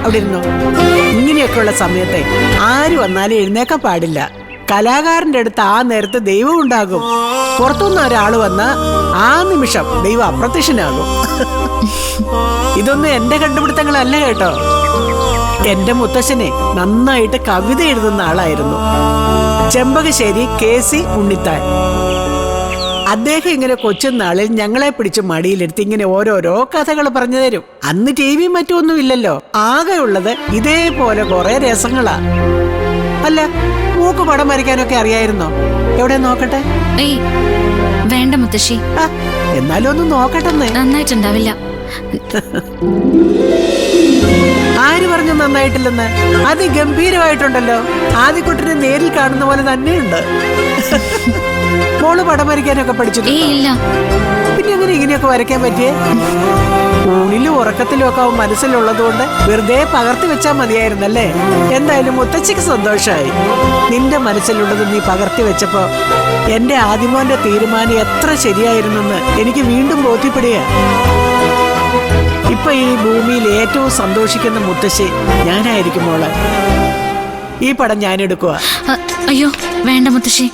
അവിടെ ഇരുന്നോ. ഇങ്ങനെയൊക്കെയുള്ള സമയത്തെ ആര് വന്നാലും എഴുന്നേക്കാൻ പാടില്ല. കലാകാരന്റെ അടുത്ത് ആ നേരത്തെ ദൈവം ഉണ്ടാകും. പുറത്തുനിന്ന് ഒരാൾ വന്ന ആ നിമിഷം ദൈവം അപ്രത്യക്ഷനാകും. ഇതൊന്നും എന്റെ കണ്ടുപിടുത്തങ്ങളല്ല കേട്ടോ. എന്റെ മുത്തശ്ശനെ നന്നായിട്ട് കവിത എഴുതുന്ന ആളായിരുന്നു, ചെമ്പകശ്ശേരി KC ഉണ്ണിത്താൻ. അദ്ദേഹം ഇങ്ങനെ കൊച്ചുനാളിൽ ഞങ്ങളെ പിടിച്ച് മടിയിലെടുത്ത് ഇങ്ങനെ ഓരോരോ കഥകൾ പറഞ്ഞു തരും. അന്ന് TV മറ്റൊന്നും ഇല്ലല്ലോ, ആകെ ഉള്ളത് ഇതേപോലെ കുറെ രസങ്ങളാ. അല്ല, മൂക്ക് പടം വരയ്ക്കാനൊക്കെ അറിയായിരുന്നോ? എവിടെ നോക്കട്ടെ. വേണ്ട മുത്തശ്ശി. എന്നാലും ഒന്ന് നോക്കട്ടെന്ന്. നന്നായിട്ടുണ്ടാവില്ല. ആര് പറഞ്ഞു നന്നായിട്ടില്ലെന്ന്? അതിഗംഭീരമായിട്ടുണ്ടല്ലോ. ആദ്യക്കുട്ടിനെ നേരിൽ കാണുന്ന പോലെ തന്നെയുണ്ട്. മോള് പടം വരയ്ക്കാനൊക്കെ പഠിച്ചിട്ടില്ല? പിന്നെ എങ്ങനെ ഇങ്ങനെയൊക്കെ വരയ്ക്കാൻ പറ്റിയേ? ഊണിലും ഉറക്കത്തിലും ഒക്കെ അവൻ മനസ്സിലുള്ളത് കൊണ്ട് വെറുതെ പകർത്തി വെച്ചാൽ മതിയായിരുന്നല്ലേ. എന്തായാലും മുത്തച്ഛിക്ക് സന്തോഷമായി. നിന്റെ മനസ്സിലുള്ളത് നീ പകർത്തി വെച്ചപ്പോ എന്റെ ആദിമോന്റെ തീരുമാനം എത്ര ശരിയായിരുന്നെന്ന് എനിക്ക് വീണ്ടും ബോധ്യപ്പെടുക. ഇപ്പൊ ഈ ഭൂമിയിൽ ഏറ്റവും സന്തോഷിക്കുന്ന മുത്തശ്ശി ഞാനായിരിക്കും മോളെ. ഈ പടം ഞാൻ എടുക്കുക. അയ്യോ വേണ്ട മുത്തശ്ശി.